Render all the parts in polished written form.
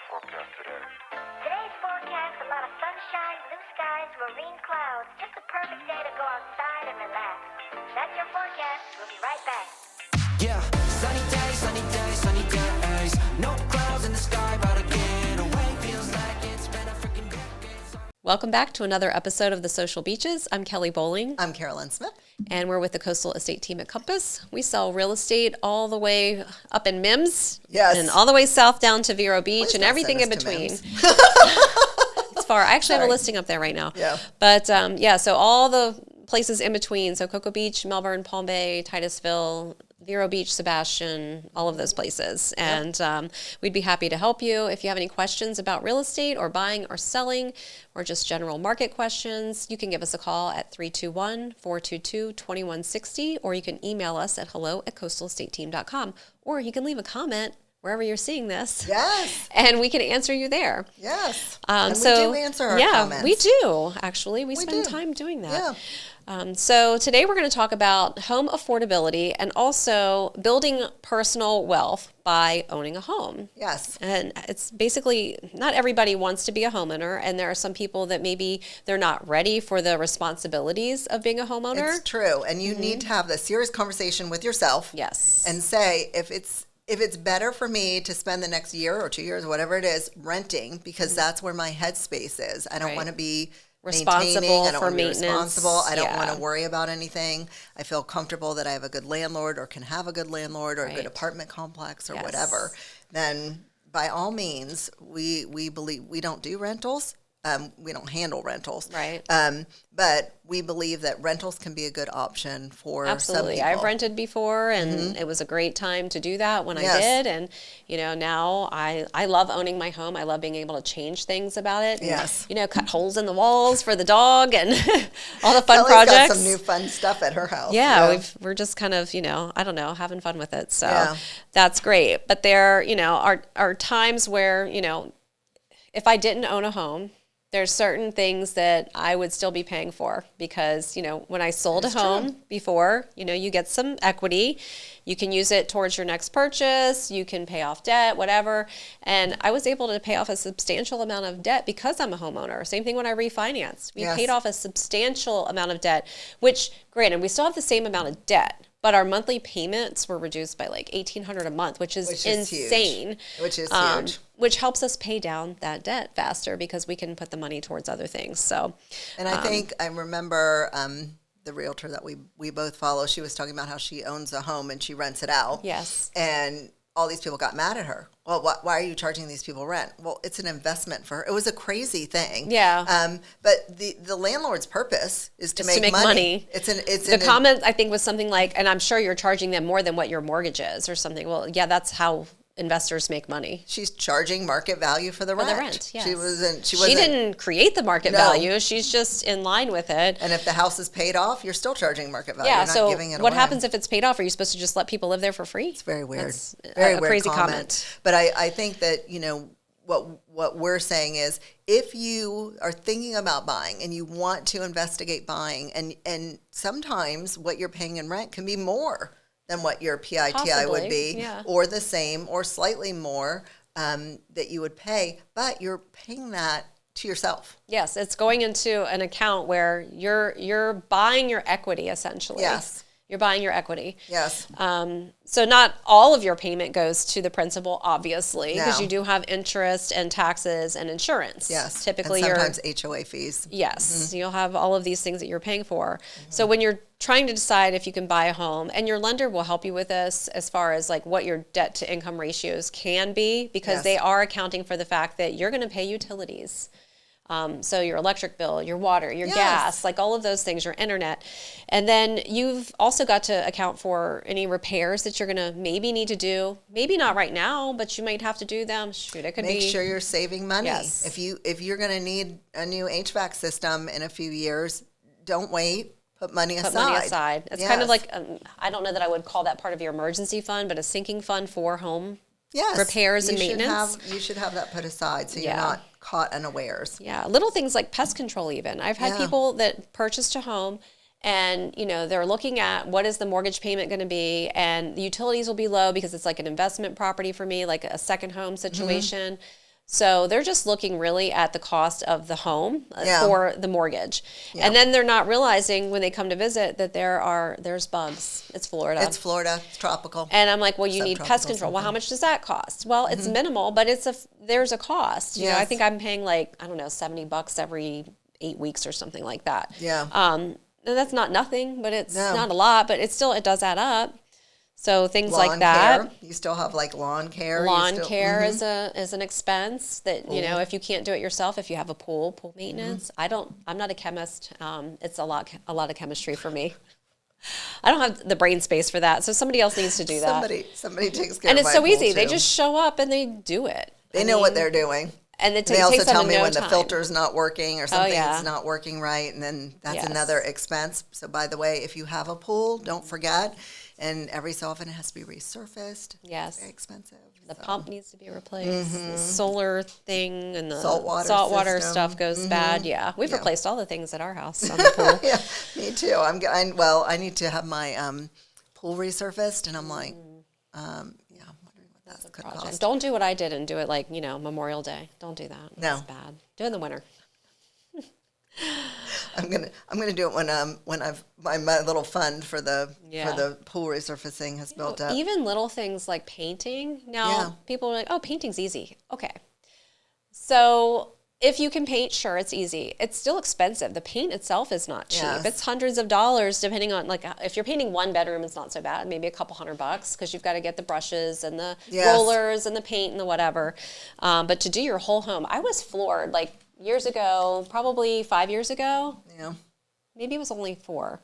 forecast today? Today's forecast, a lot of sunshine, blue skies, marine clouds. Just a perfect day to go outside and relax. That's your forecast. We'll be right back. Yeah, sunny days, sunny days, sunny days. No clouds in the sky, but I get away. Feels like it's been a freaking decade. Welcome back to another episode of The Social Beaches. I'm Kelly Bowling. I'm Carolyn Smith. And we're with the Coastal Estate Team at Compass. We sell real estate all the way up in Mims. Yes. And all the way south down to Vero Beach and everything in between. It's far. I actually have a listing up there right now. Yeah. But so all the places in between. So Cocoa Beach, Melbourne, Palm Bay, Titusville, Vero Beach, Sebastian, all of those places. And we'd be happy to help you. If you have any questions about real estate or buying or selling or just general market questions, you can give us a call at 321-422-2160, or you can email us at hello@coastalestateteam.com, or you can leave a comment wherever you're seeing this. Yes. And we can answer you there. Yes. And we do answer our comments. Yeah, we do, actually. We spend time doing that. Yeah. So today we're going to talk about home affordability and also building personal wealth by owning a home. Yes. And it's basically, not everybody wants to be a homeowner, and there are some people that maybe they're not ready for the responsibilities of being a homeowner. It's true. And you need to have the serious conversation with yourself. Yes. And say, if it's better for me to spend the next year or 2 years, whatever it is, renting, because that's where my headspace is. I don't want to be responsible I don't for want to be maintenance. responsible. I don't want to worry about anything. I feel comfortable that I have a good landlord or can have a good landlord or a good apartment complex or whatever. Then by all means, we believe we don't do rentals. We don't handle rentals. Right. But we believe that rentals can be a good option for Absolutely. some people. I've rented before, and it was a great time to do that when I did. And, now I love owning my home. I love being able to change things about it. And, Yes. cut holes in the walls for the dog and all the fun Kelly's projects. got some new fun stuff at her house. Yeah, we're just kind of, I don't know, having fun with it. So that's great. But there, are times where, if I didn't own a home, there's certain things that I would still be paying for because, when I sold a home before, you get some equity. You can use it towards your next purchase. You can pay off debt, whatever. And I was able to pay off a substantial amount of debt because I'm a homeowner. Same thing when I refinanced. We paid off a substantial amount of debt, which, granted, we still have the same amount of debt, but our monthly payments were reduced by like $1,800 a month, which is insane. Huge. Which is huge. Which helps us pay down that debt faster because we can put the money towards other things. So, and I remember the realtor that we both follow. She was talking about how she owns a home and she rents it out. Yes. And all these people got mad at her. Well, why are you charging these people rent? Well, it's an investment for her. It was a crazy thing. Yeah. But the landlord's purpose is to make money. The comment I think was something like, and I'm sure you're charging them more than what your mortgage is or something. Well, yeah, that's how investors make money. She's charging market value for the rent. For the rent, yes. She didn't create the market value. She's just in line with it. And if the house is paid off, you're still charging market value. Yeah, you're not giving it what away. happens if it's paid off? Are you supposed to just let people live there for free? It's very weird. That's very a weird crazy comment. But I think that, what we're saying is if you are thinking about buying and you want to investigate buying, and sometimes what you're paying in rent can be more than what your PITI would be, or the same or slightly more that you would pay, but you're paying that to yourself. Yes, it's going into an account where you're buying your equity essentially. Yes. You're buying your equity. Yes. So not all of your payment goes to the principal, obviously, because No. you do have interest and taxes and insurance. Yes. Typically, and sometimes HOA fees. Yes. You'll have all of these things that you're paying for. So when you're trying to decide if you can buy a home, and your lender will help you with this as far as like what your debt to income ratios can be, because they are accounting for the fact that you're going to pay utilities. So your electric bill, your water, your gas, like all of those things, your internet. And then you've also got to account for any repairs that you're going to maybe need to do. Maybe not right now, but you might have to do them. Shoot, it could Make be. sure you're saving money. Yes. If you're going to need a new HVAC system in a few years, don't wait. Put money aside. It's kind of like, I don't know that I would call that part of your emergency fund, but a sinking fund for home repairs and maintenance. You should have that put aside so you're not caught unawares. Yeah, little things like pest control even. I've had people that purchased a home and, they're looking at what is the mortgage payment going to be, and the utilities will be low because it's like an investment property for me, like a second home situation. So they're just looking really at the cost of the home for the mortgage. Yeah. And then they're not realizing when they come to visit that there's bugs. It's Florida. It's Florida. It's tropical. And I'm like, well, you need pest Subtropical control. Well, how something. much does that cost? Well, it's minimal, but there's a cost. You know, I Yes. think I'm paying like, I don't know, $70 every 8 weeks or something like that. Yeah. And that's not nothing, but it's not a lot, but it does add up. So things Lawn like that. care. You still have like lawn care. Lawn care is an expense that, you know, if you can't do it yourself, if you have a pool maintenance. I'm not a chemist. It's a lot of chemistry for me. I don't have the brain space for that. So somebody else needs to do that. Somebody takes care And of it's my so pool, easy. They too. just show up and they do it. They know what they're doing. And it They also takes them tell me no when time. the filter's not working or something's yeah. not working right, and then that's Yes. another expense. So, by the way, if you have a pool, don't forget, and every so often it has to be resurfaced. Yes. It's very expensive. The pump needs to be replaced. The solar thing and the Saltwater system. stuff goes bad. Yeah, we've replaced all the things at our house on the pool. Yeah, me too. I need to have my pool resurfaced, and I'm like, I'm wondering what that could cost. Don't do what I did and do it like, Memorial Day. Don't do that. No. It's bad. Do it in the winter. I'm gonna do it when my little fund for the pool resurfacing has built up. Even little things like painting. Now, people are like, oh, painting's easy. Okay. So if you can paint, sure, it's easy. It's still expensive. The paint itself is not cheap. Yes. It's hundreds of dollars depending on, like, if you're painting one bedroom, it's not so bad. Maybe a couple $100 because you've got to get the brushes and the rollers and the paint and the whatever. But to do your whole home, I was floored, like, years ago, probably 5 years ago. Yeah. Maybe it was only 4.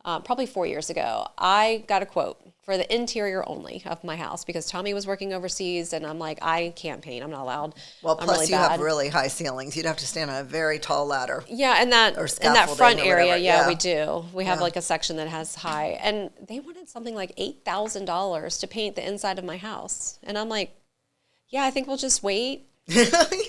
Probably 4 years ago. I got a quote for the interior only of my house because Tommy was working overseas, and I'm like, I can't paint. I'm not allowed. Well, I'm plus really you bad. have really high ceilings. You'd have to stand on a very tall ladder. Yeah, and that scaffolding front or area, whatever, yeah, yeah. we do. We have like a section that has high, and they wanted something like $8,000 to paint the inside of my house, and I'm like, yeah, I think we'll just wait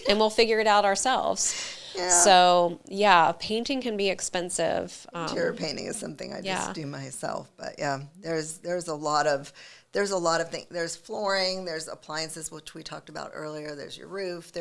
and we'll figure it out ourselves. Yeah. So yeah, painting can be expensive. Interior painting is something I just yeah. do myself, but yeah, there's a lot of things. There's flooring, there's appliances, which we talked about earlier. There's your roof.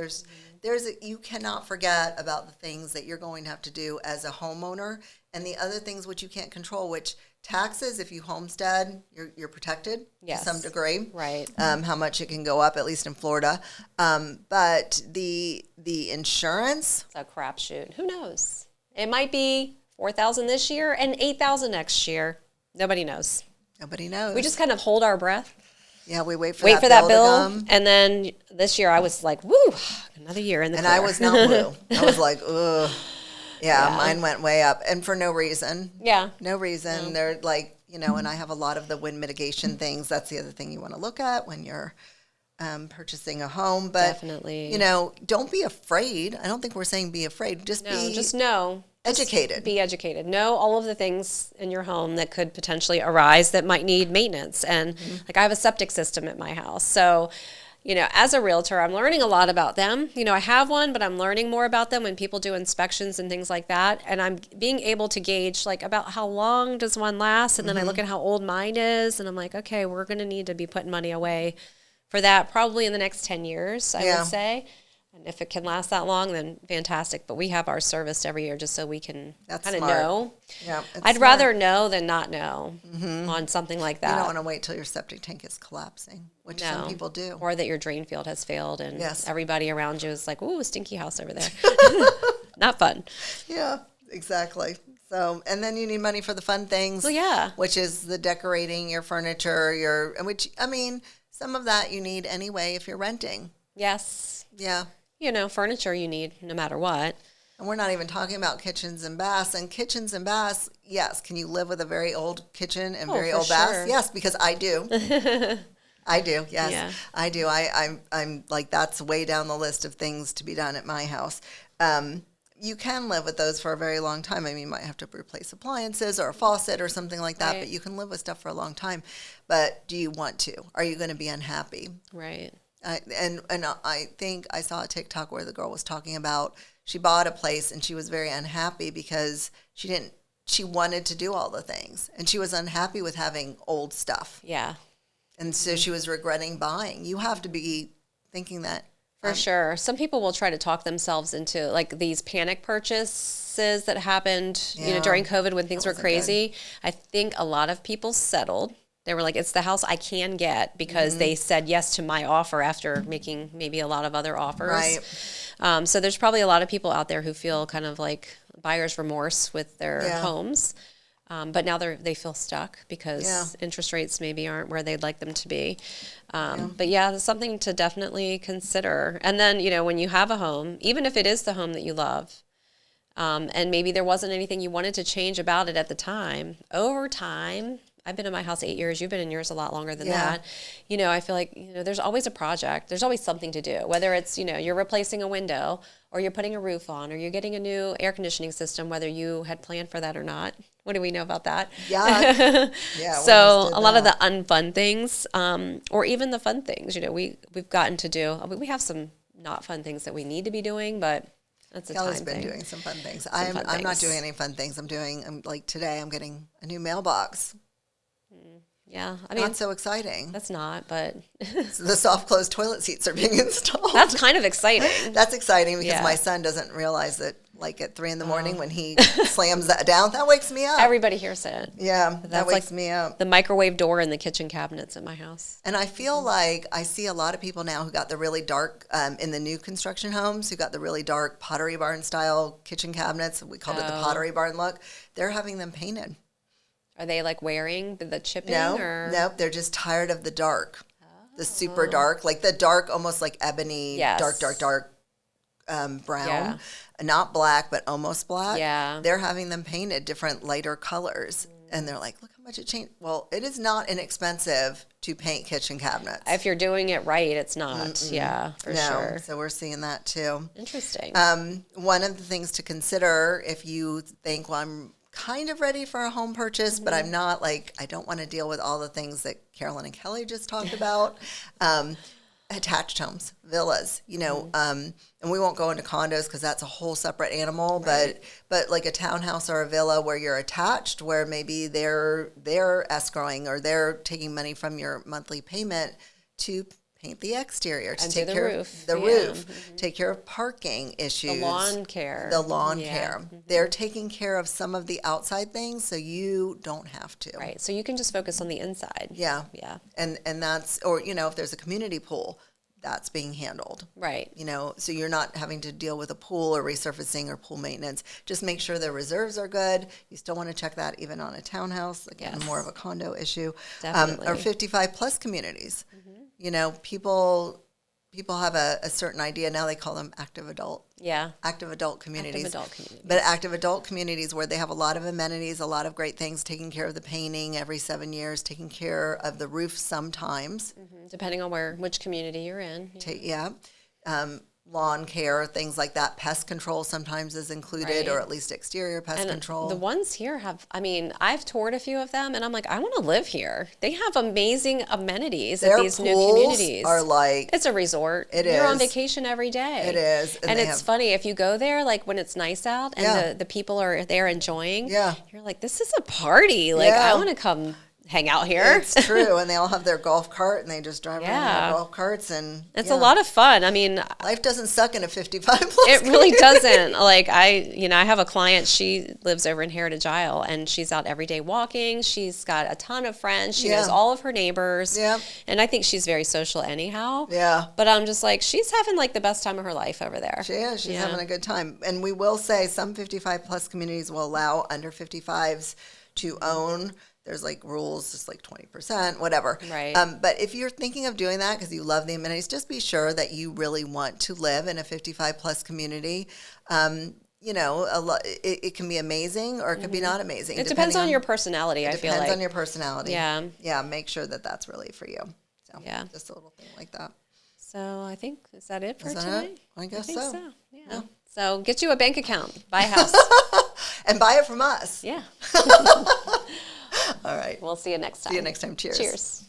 You cannot forget about the things that you're going to have to do as a homeowner, and the other things which you can't control, which taxes, if you homestead, you're protected Yes. to some degree. Right. How much it can go up, at least in Florida. But the insurance, It's a crapshoot. Who knows? It might be $4,000 this year and $8,000 next year. Nobody knows. nobody knows. We just kind of hold our breath, yeah, we wait for that that bill, to come. and then this year I was like, woo, another year in the And clear. I was not woo. I was like, ugh. Yeah, Yeah. mine went way up. And for no reason. Yeah. No reason. They're like, and I have a lot of the wind mitigation things. That's the other thing you want to look at when you're purchasing a home. But, Definitely. don't be afraid. I don't think we're saying be afraid. Just Just know. educated. Be educated. Know all of the things in your home that could potentially arise that might need maintenance. And like I have a septic system at my house. So, as a realtor, I'm learning a lot about them. I have one, but I'm learning more about them when people do inspections and things like that. And I'm being able to gauge like about how long does one last. And then I look at how old mine is. And I'm like, okay, we're going to need to be putting money away for that probably in the next 10 years, I would say. And if it can last that long, then fantastic. But we have ours serviced every year just so we can kind of smart. know. Yeah, I'd rather know than not know on something like that. You don't want to wait till your septic tank is collapsing, which some people do. Or that your drain field has failed and everybody around you is like, ooh, a stinky house over there. Not fun. Yeah, exactly. So, and then you need money for the fun things. Well, yeah. Which is the decorating, your furniture, some of that you need anyway if you're renting. Yes. Yeah. Furniture you need no matter what. And we're not even talking about kitchens and baths. And kitchens and baths, yes. Can you live with a very old kitchen and very for old sure. baths? Yes, because I do. I do, yes. Yeah. I do. I'm like, that's way down the list of things to be done at my house. You can live with those for a very long time. I mean, you might have to replace appliances or a faucet or something like that, but you can live with stuff for a long time. But do you want to? Are you going to be unhappy? Right. And I think I saw a TikTok where the girl was talking about she bought a place and she was very unhappy because she wanted to do all the things and she was unhappy with having old stuff. Yeah. And so she was regretting buying. You have to be thinking that For sure. Some people will try to talk themselves into like these panic purchases that happened, during COVID when things were crazy. Good. I think a lot of people settled. They were like, it's the house I can get because they said yes to my offer after making maybe a lot of other offers. Right. So there's probably a lot of people out there who feel kind of like buyer's remorse with their homes. But now they feel stuck because interest rates maybe aren't where they'd like them to be. But there's something to definitely consider. And then, when you have a home, even if it is the home that you love, and maybe there wasn't anything you wanted to change about it at the time, over time, I've been in my house 8 years. You've been in yours a lot longer than that. I feel like, there's always a project. There's always something to do, whether it's, you're replacing a window or you're putting a roof on or you're getting a new air conditioning system, whether you had planned for that or not. What do we know about that? Yeah. So a lot of the unfun things, or even the fun things, we've gotten to do. We have some not fun things that we need to be doing, but that's a Kelly's time been thing. doing some fun things. I'm not doing any fun things. I'm like today I'm getting a new mailbox. Yeah, not so exciting. That's not, but so the soft close toilet seats are being installed. That's kind of exciting. That's exciting because my son doesn't realize that. Like at 3 a.m. when he slams that down, that wakes me up. Everybody hears it. Yeah, that wakes me up. The microwave door and the kitchen cabinets at my house. And I feel like I see a lot of people now who got the really dark, in the new construction homes, who got the really dark Pottery Barn style kitchen cabinets. We called it the Pottery Barn look. They're having them painted. Are they like wearing the chipping? No, they're just tired of the dark. The super dark, like the dark, almost like ebony, dark, brown. Yeah. Not black, but almost black. Yeah. They're having them painted different lighter colors. And they're like, look how much it changed. Well, it is not inexpensive to paint kitchen cabinets. If you're doing it right, it's not. Yeah, for sure. So we're seeing that too. Interesting. One of the things to consider if you think, well, I'm kind of ready for a home purchase, but I'm not, like, I don't want to deal with all the things that Carolyn and Kelly just talked about. Attached homes, villas, and we won't go into condos because that's a whole separate animal. Right. But like a townhouse or a villa where you're attached, where maybe they're escrowing or they're taking money from your monthly payment to paint the exterior, to take care of the roof, take care of parking issues, the lawn care. They're taking care of some of the outside things, so you don't have to. Right. So you can just focus on the inside. Yeah. And that's, or if there's a community pool, that's being handled. Right. So you're not having to deal with a pool or resurfacing or pool maintenance. Just make sure the reserves are good. You still want to check that even on a townhouse. Again, more of a condo issue. Definitely. Or 55 plus communities. People have a certain idea. Now they call them active adult. Yeah. Active adult communities. Active adult communities. But active adult communities where they have a lot of amenities, a lot of great things, taking care of the painting every 7 years, taking care of the roof sometimes. Mm-hmm. Depending on which community you're in. Lawn care, things like that. Pest control sometimes is included, or at least exterior pest control. The ones here I've toured a few of them, and I'm like, I want to live here. They have amazing amenities at these new communities. Are like, it's a resort. You're on vacation every day. It is. And it's funny, if you go there, like when it's nice out and the people are there enjoying, you're like, this is a party. Like, I want to come hang out here. It's true. And they all have their golf cart and they just drive around in their golf carts, and it's a lot of fun. I mean, life doesn't suck in a 55 plus. It really doesn't. Like I have a client, she lives over in Heritage Isle and she's out every day walking. She's got a ton of friends. She knows all of her neighbors. Yeah. And I think she's very social anyhow. Yeah. But I'm just like, she's having like the best time of her life over there. She is. She's having a good time. And we will say some 55 plus communities will allow under 55s to own. There's like rules, just like 20%, whatever. Right. But if you're thinking of doing that because you love the amenities, just be sure that you really want to live in a 55 plus community. It can be amazing or it could be not amazing. It depends on your personality, I feel like. It depends on your personality. Yeah. Yeah, make sure that that's really for you. So, just a little thing like that. So I think, is that it for tonight? I guess so. Yeah. So get you a bank account, buy a house. And buy it from us. Yeah. All right. We'll see you next time. See you next time. Cheers. Cheers.